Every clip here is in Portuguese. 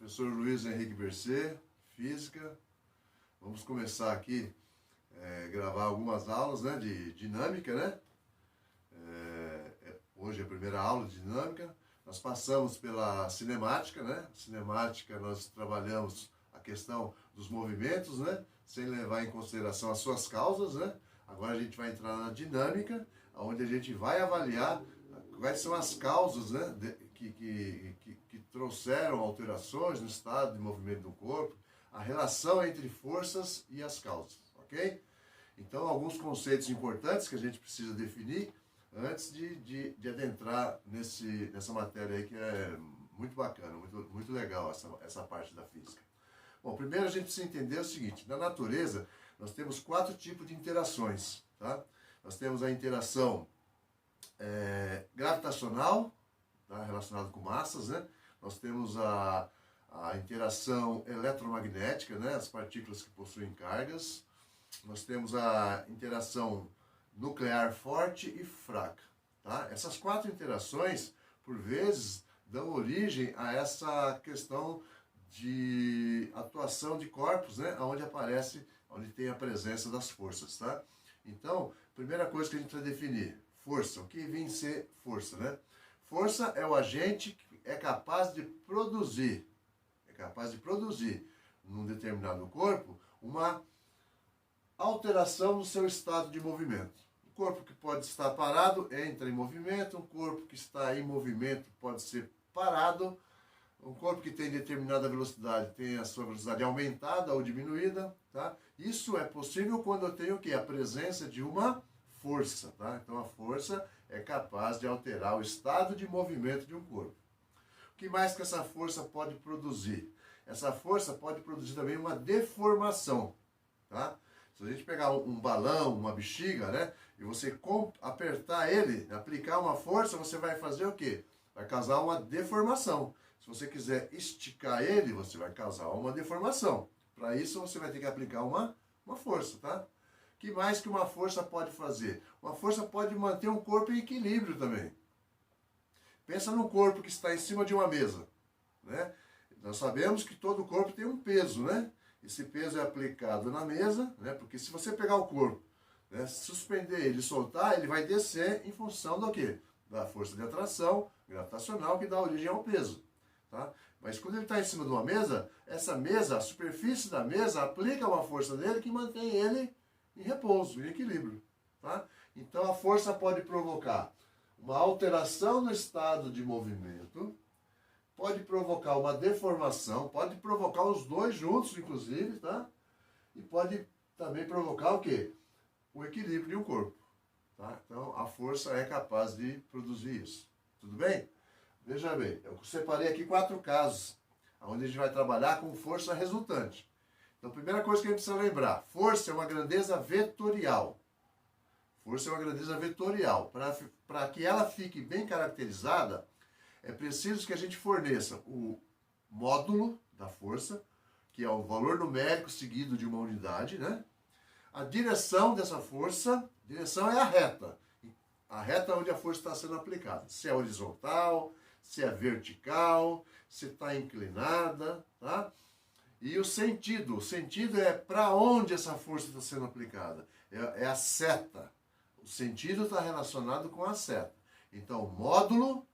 Professor Luiz Henrique Bercê, Física. Vamos começar aqui, gravar algumas aulas, né, de dinâmica, né? Hoje é a primeira aula de dinâmica. Nós passamos pela cinemática, né? Cinemática, nós trabalhamos a questão dos movimentos, né? Sem levar em consideração as suas causas, né? Agora a gente vai entrar na dinâmica, onde a gente vai avaliar quais são as causas, né, que trouxeram alterações no estado de movimento do corpo, a relação entre forças e as causas, ok? Então, alguns conceitos importantes que a gente precisa definir antes de adentrar nessa matéria aí que é muito bacana, muito legal essa parte da física. Bom, primeiro a gente precisa entender o seguinte: na natureza nós temos 4 tipos de interações, tá? Nós temos a interação gravitacional, tá? Relacionada com massas, né? Nós temos a interação eletromagnética, né? As partículas que possuem cargas. Nós temos a interação nuclear forte e fraca, tá? Essas 4 interações, por vezes, dão origem a essa questão de atuação de corpos, né? Onde tem a presença das forças, tá? Então, primeira coisa que a gente vai definir: força. O que vem ser força, né? Força é o agente que é capaz de produzir num determinado corpo uma alteração no seu estado de movimento. Um corpo que pode estar parado entra em movimento, um corpo que está em movimento pode ser parado, um corpo que tem determinada velocidade tem a sua velocidade aumentada ou diminuída, tá? Isso é possível quando eu tenho o quê? A presença de uma força, tá? Então a força é capaz de alterar o estado de movimento de um corpo. O que mais que essa força pode produzir? Essa força pode produzir também uma deformação, tá? Se a gente pegar um balão, uma bexiga, né, e você apertar ele, aplicar uma força, você vai fazer o quê? Vai causar uma deformação. Se você quiser esticar ele, você vai causar uma deformação. Para isso, você vai ter que aplicar uma força, tá? O que mais que uma força pode fazer? Uma força pode manter um corpo em equilíbrio também. Pensa num corpo que está em cima de uma mesa, né? Nós sabemos que todo corpo tem um peso, né? Esse peso é aplicado na mesa, né? Porque se você pegar o corpo, né, suspender ele e soltar, ele vai descer em função do quê? Da força de atração gravitacional que dá origem ao peso, tá? Mas quando ele está em cima de uma mesa, essa mesa, a superfície da mesa, aplica uma força nele que mantém ele em repouso, em equilíbrio, tá? Então a força pode provocar uma alteração no estado de movimento, pode provocar uma deformação, pode provocar os dois juntos, inclusive, tá? E pode também provocar o quê? O equilíbrio de um corpo, tá? Então, a força é capaz de produzir isso. Tudo bem? Veja bem, eu separei aqui 4 casos, onde a gente vai trabalhar com força resultante. Então, a primeira coisa que a gente precisa lembrar: força é uma grandeza vetorial. Força é uma grandeza vetorial. Para que ela fique bem caracterizada, é preciso que a gente forneça o módulo da força, que é o valor numérico seguido de uma unidade, né? A direção dessa força, direção é a reta onde a força está sendo aplicada. Se é horizontal, se é vertical, se está inclinada, tá? E o sentido é para onde essa força está sendo aplicada. É a seta. O sentido está relacionado com a seta. Então, módulo,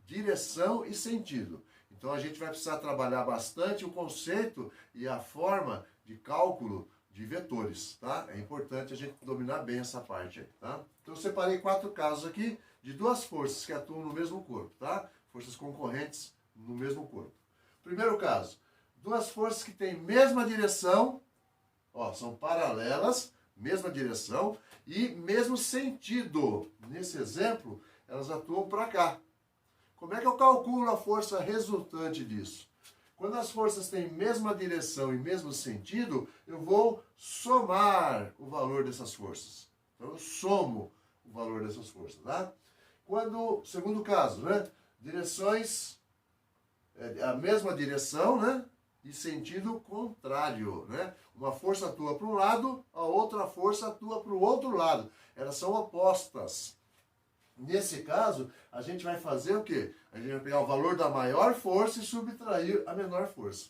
direção e sentido. Então a gente vai precisar trabalhar bastante o conceito e a forma de cálculo de vetores, tá? É importante a gente dominar bem essa parte aí, tá? Então eu separei 4 casos aqui de 2 forças que atuam no mesmo corpo, tá? Forças concorrentes no mesmo corpo. Primeiro caso: 2 forças que têm mesma direção, ó, são paralelas, mesma direção e mesmo sentido. Nesse exemplo, elas atuam para cá. Como é que eu calculo a força resultante disso? Quando as forças têm mesma direção e mesmo sentido, eu vou somar o valor dessas forças. Então eu somo o valor dessas forças, tá? Segundo caso, né? Direções, a mesma direção, né? E sentido contrário, né? Uma força atua para um lado, a outra força atua para o outro lado. Elas são opostas. Nesse caso, a gente vai fazer o quê? A gente vai pegar o valor da maior força e subtrair a menor força.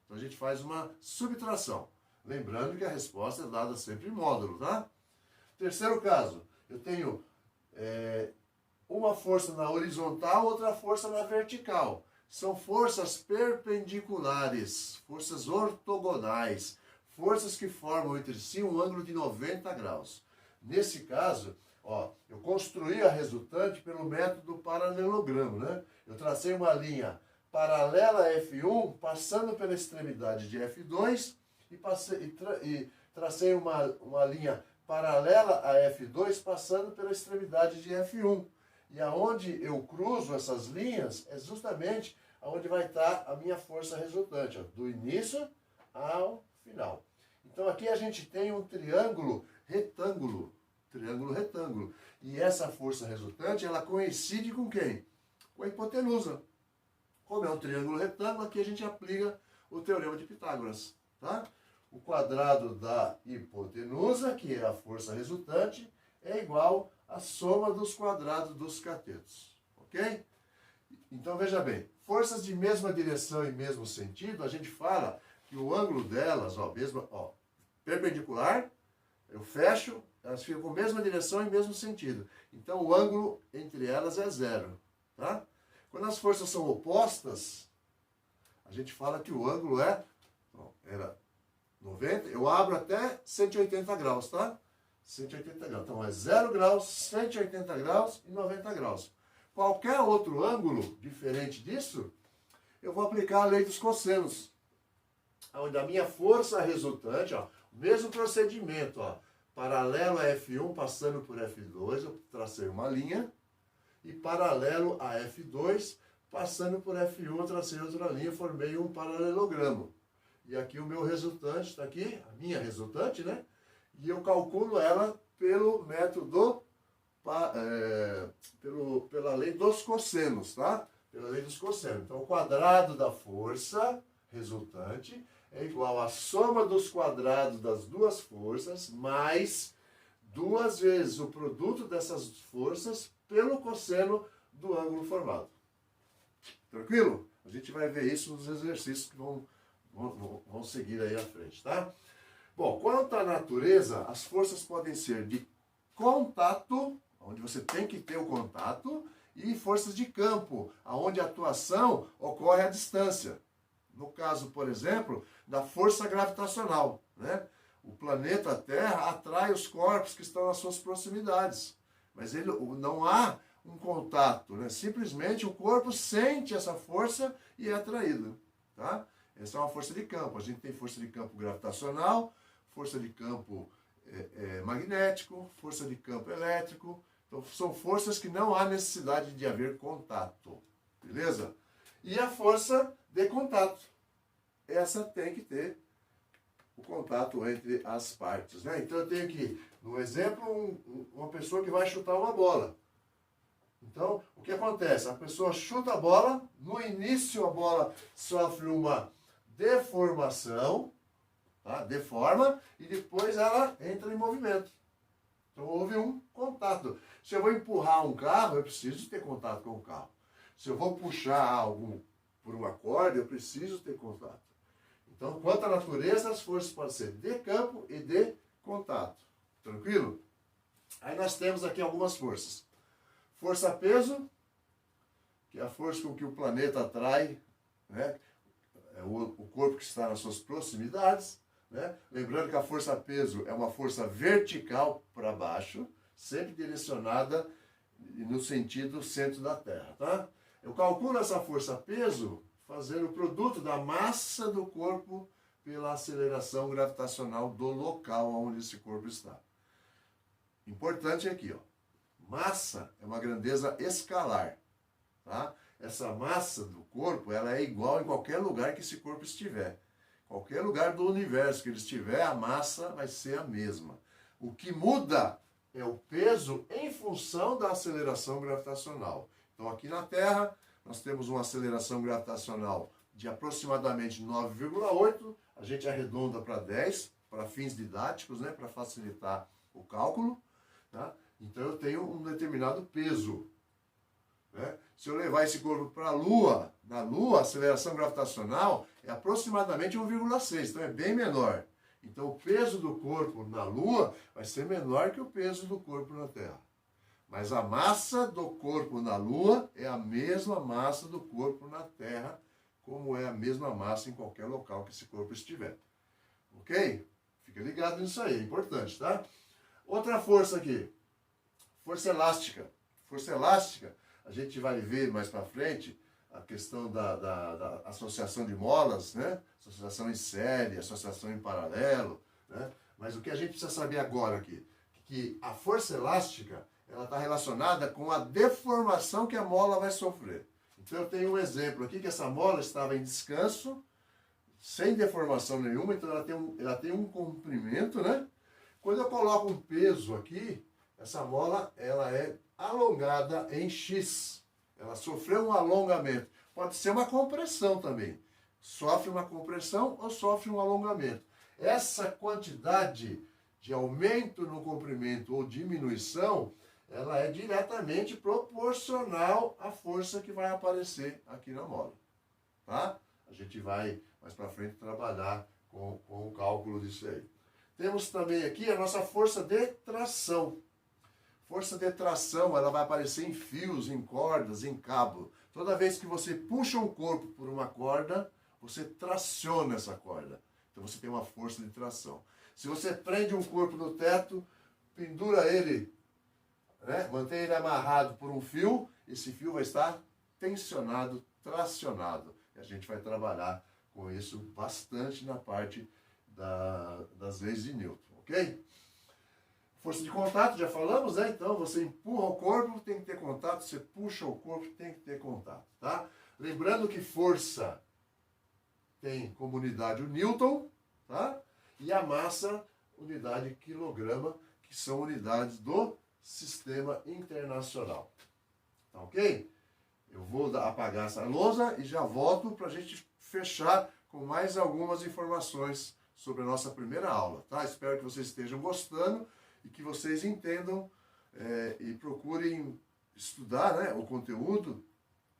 Então a gente faz uma subtração. Lembrando que a resposta é dada sempre em módulo, tá? Terceiro caso, eu tenho uma força na horizontal, outra força na vertical. São forças perpendiculares, forças ortogonais, forças que formam entre si um ângulo de 90 graus. Nesse caso, ó, eu construí a resultante pelo método paralelogramo, né? Eu tracei uma linha paralela a F1, passando pela extremidade de F2, e tracei uma linha paralela a F2, passando pela extremidade de F1. E aonde eu cruzo essas linhas é justamente aonde vai estar a minha força resultante, ó, do início ao final. Então aqui a gente tem um triângulo retângulo. E essa força resultante, ela coincide com quem? Com a hipotenusa. Como é um triângulo retângulo, aqui a gente aplica o teorema de Pitágoras, tá? O quadrado da hipotenusa, que é a força resultante, é igual à soma dos quadrados dos catetos, ok? Então veja bem, forças de mesma direção e mesmo sentido, a gente fala que o ângulo delas, ó, perpendicular, eu fecho, elas ficam com a mesma direção e mesmo sentido. Então o ângulo entre elas é zero, tá? Quando as forças são opostas, a gente fala que o ângulo era 90, eu abro até 180 graus, tá? 180 graus. Então é 0 graus, 180 graus e 90 graus. Qualquer outro ângulo diferente disso, eu vou aplicar a lei dos cossenos. Onde a minha força resultante, ó, o mesmo procedimento, ó, paralelo a F1 passando por F2, eu tracei uma linha, e paralelo a F2 passando por F1, eu tracei outra linha, formei um paralelogramo. E aqui o meu resultante está aqui, a minha resultante, né? E eu calculo ela pelo método, pela lei dos cossenos, tá? Pela lei dos cossenos. Então, o quadrado da força resultante é igual à soma dos quadrados das duas forças, mais 2 vezes o produto dessas forças pelo cosseno do ângulo formado. Tranquilo? A gente vai ver isso nos exercícios que vão seguir aí à frente, tá? Bom, quanto à natureza, as forças podem ser de contato, onde você tem que ter o contato, e forças de campo, onde a atuação ocorre à distância. No caso, por exemplo, da força gravitacional, né? O planeta Terra atrai os corpos que estão nas suas proximidades, mas não há um contato, né? Simplesmente o corpo sente essa força e é atraído, tá? Essa é uma força de campo. A gente tem força de campo gravitacional, força de campo magnético, força de campo elétrico. Então, são forças que não há necessidade de haver contato, beleza? E a força de contato. Essa tem que ter o contato entre as partes, né? Então, eu tenho aqui, no exemplo, uma pessoa que vai chutar uma bola. Então, o que acontece? A pessoa chuta a bola, no início a bola sofre uma deformação, tá? Deforma, e depois ela entra em movimento. Então houve um contato. Se eu vou empurrar um carro, eu preciso ter contato com o carro. Se eu vou puxar algo por uma corda, eu preciso ter contato. Então, quanto à natureza, as forças podem ser de campo e de contato. Tranquilo? Aí nós temos aqui algumas forças. Força-peso, que é a força com que o planeta atrai, né? O corpo que está nas suas proximidades, né? Lembrando que a força-peso é uma força vertical para baixo, sempre direcionada no sentido centro da Terra, tá? Eu calculo essa força-peso fazendo o produto da massa do corpo pela aceleração gravitacional do local onde esse corpo está. Importante aqui, ó. Massa é uma grandeza escalar, tá? Essa massa do corpo, ela é igual em qualquer lugar que esse corpo estiver. Qualquer lugar do universo que ele estiver, a massa vai ser a mesma. O que muda é o peso em função da aceleração gravitacional. Então, aqui na Terra, nós temos uma aceleração gravitacional de aproximadamente 9,8. A gente arredonda para 10, para fins didáticos, né, para facilitar o cálculo. Tá? Então eu tenho um determinado peso. Né? Se eu levar esse corpo para a Lua, na Lua a aceleração gravitacional é aproximadamente 1,6, então é bem menor. Então o peso do corpo na Lua vai ser menor que o peso do corpo na Terra. Mas a massa do corpo na Lua é a mesma massa do corpo na Terra, como é a mesma massa em qualquer local que esse corpo estiver. Ok? Fica ligado nisso aí, é importante, tá? Outra força aqui, força elástica. Força elástica, a gente vai ver mais para frente a questão da associação de molas, né? Associação em série, associação em paralelo, né? Mas o que a gente precisa saber agora aqui, que a força elástica, ela está relacionada com a deformação que a mola vai sofrer. Então eu tenho um exemplo aqui, que essa mola estava em descanso, sem deformação nenhuma, então ela tem um comprimento, né? Quando eu coloco um peso aqui, essa mola ela é alongada em X. Ela sofreu um alongamento. Pode ser uma compressão também. Sofre uma compressão ou sofre um alongamento. Essa quantidade de aumento no comprimento ou diminuição, ela é diretamente proporcional à força que vai aparecer aqui na mola. Tá? A gente vai mais para frente trabalhar com o cálculo disso aí. Temos também aqui a nossa força de tração. Força de tração, ela vai aparecer em fios, em cordas, em cabo. Toda vez que você puxa um corpo por uma corda, você traciona essa corda. Então você tem uma força de tração. Se você prende um corpo no teto, pendura ele, né? Mantém ele amarrado por um fio, esse fio vai estar tensionado, tracionado. E a gente vai trabalhar com isso bastante na parte das leis de Newton, ok? Força de contato, já falamos, né? Então, você empurra o corpo, tem que ter contato. Você puxa o corpo, tem que ter contato, tá? Lembrando que força tem como unidade o Newton, tá? E a massa, unidade quilograma, que são unidades do Sistema Internacional. Tá ok? Eu vou apagar essa lousa e já volto para a gente fechar com mais algumas informações sobre a nossa primeira aula, tá? Espero que vocês estejam gostando e que vocês entendam e procurem estudar, né, o conteúdo,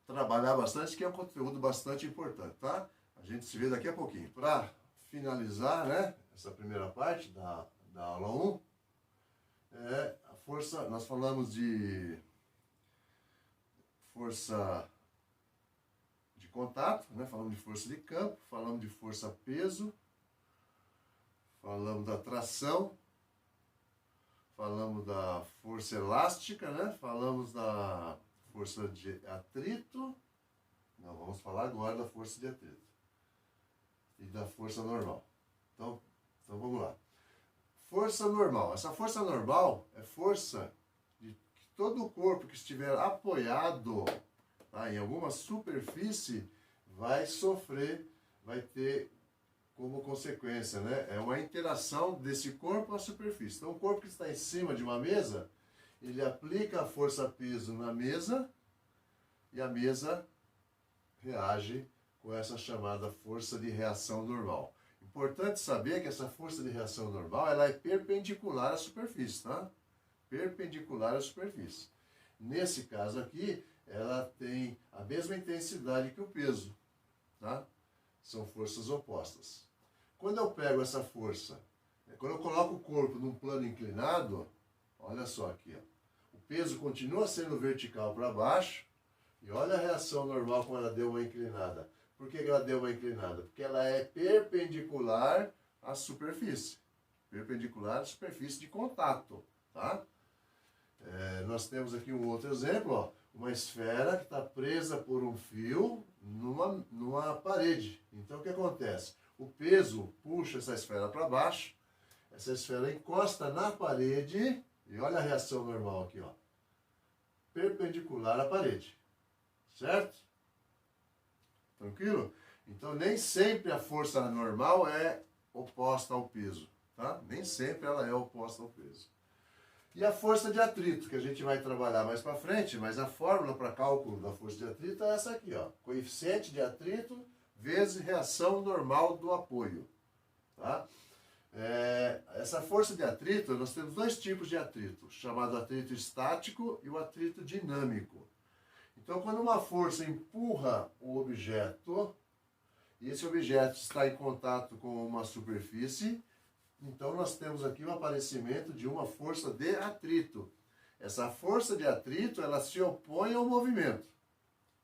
trabalhar bastante, que é um conteúdo bastante importante, tá? A gente se vê daqui a pouquinho. Para finalizar, né, essa primeira parte da aula 1, a força, nós falamos de força de contato, né, falamos de força de campo, falamos de força-peso, falamos da tração, falamos da força elástica, né? Falamos da força de atrito. Não, vamos falar agora da força de atrito. E da força normal. Então vamos lá. Força normal. Essa força normal é força de que todo o corpo que estiver apoiado, tá, em alguma superfície vai sofrer, vai ter como consequência, né? É uma interação desse corpo com a superfície. Então, o corpo que está em cima de uma mesa, ele aplica a força-peso na mesa e a mesa reage com essa chamada força de reação normal. Importante saber que essa força de reação normal, ela é perpendicular à superfície, tá? Perpendicular à superfície. Nesse caso aqui, ela tem a mesma intensidade que o peso, tá? São forças opostas. Quando eu pego essa força, quando eu coloco o corpo num plano inclinado, olha só aqui, ó, o peso continua sendo vertical para baixo, e olha a reação normal quando ela deu uma inclinada. Por que ela deu uma inclinada? Porque ela é perpendicular à superfície. Perpendicular à superfície de contato, tá? Nós temos aqui um outro exemplo, ó, uma esfera que está presa por um fio numa parede. Então o que acontece? O peso puxa essa esfera para baixo, essa esfera encosta na parede, e olha a reação normal aqui, ó, perpendicular à parede, certo? Tranquilo? Então nem sempre a força normal é oposta ao peso, tá? Nem sempre ela é oposta ao peso. E a força de atrito, que a gente vai trabalhar mais para frente, mas a fórmula para cálculo da força de atrito é essa aqui, ó. Coeficiente de atrito vezes reação normal do apoio, tá? Essa força de atrito, nós temos dois tipos de atrito, chamado atrito estático e o atrito dinâmico. Então, quando uma força empurra o objeto, e esse objeto está em contato com uma superfície, então nós temos aqui o aparecimento de uma força de atrito. Essa força de atrito, ela se opõe ao movimento.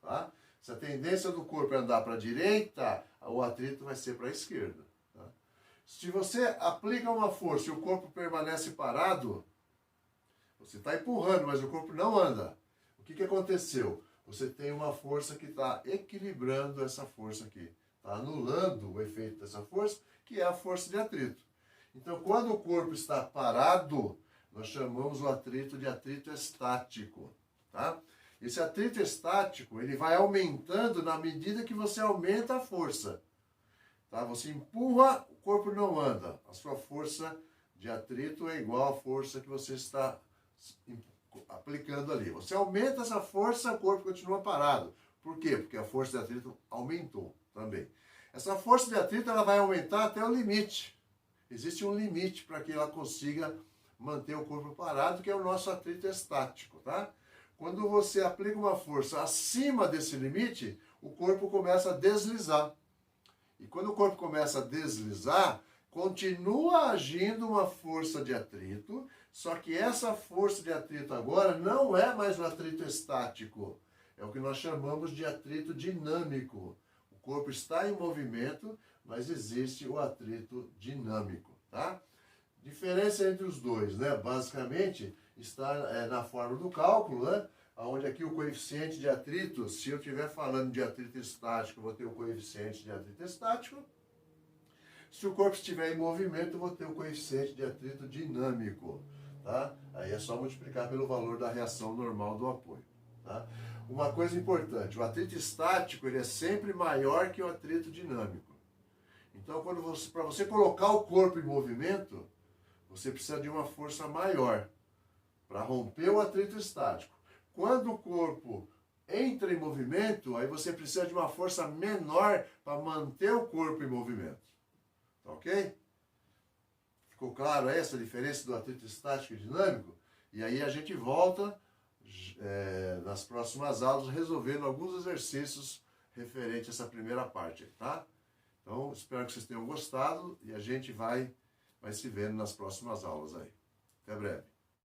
Tá? Se a tendência do corpo é andar para a direita, o atrito vai ser para a esquerda. Tá? Se você aplica uma força e o corpo permanece parado, você está empurrando, mas o corpo não anda. O que aconteceu? Você tem uma força que está equilibrando essa força aqui. Está anulando o efeito dessa força, que é a força de atrito. Então, quando o corpo está parado, nós chamamos o atrito de atrito estático. Tá? Esse atrito estático, ele vai aumentando na medida que você aumenta a força. Tá? Você empurra, o corpo não anda. A sua força de atrito é igual à força que você está aplicando ali. Você aumenta essa força, o corpo continua parado. Por quê? Porque a força de atrito aumentou também. Essa força de atrito ela vai aumentar até o limite. Existe um limite para que ela consiga manter o corpo parado, que é o nosso atrito estático, tá? Quando você aplica uma força acima desse limite, o corpo começa a deslizar. E quando o corpo começa a deslizar, continua agindo uma força de atrito, só que essa força de atrito agora não é mais o atrito estático. É o que nós chamamos de atrito dinâmico. O corpo está em movimento, mas existe o atrito dinâmico, tá? Diferença entre os dois, né? Basicamente, está na forma do cálculo, né? Onde aqui o coeficiente de atrito, se eu estiver falando de atrito estático, eu vou ter o coeficiente de atrito estático. Se o corpo estiver em movimento, eu vou ter o coeficiente de atrito dinâmico, tá? Aí é só multiplicar pelo valor da reação normal do apoio, tá? Uma coisa importante, o atrito estático ele é sempre maior que o atrito dinâmico. Então, para você colocar o corpo em movimento, você precisa de uma força maior para romper o atrito estático. Quando o corpo entra em movimento, aí você precisa de uma força menor para manter o corpo em movimento. Tá ok? Ficou claro essa diferença do atrito estático e dinâmico? E aí a gente volta nas próximas aulas resolvendo alguns exercícios referentes a essa primeira parte, tá? Então, espero que vocês tenham gostado e a gente vai se vendo nas próximas aulas aí. Até breve.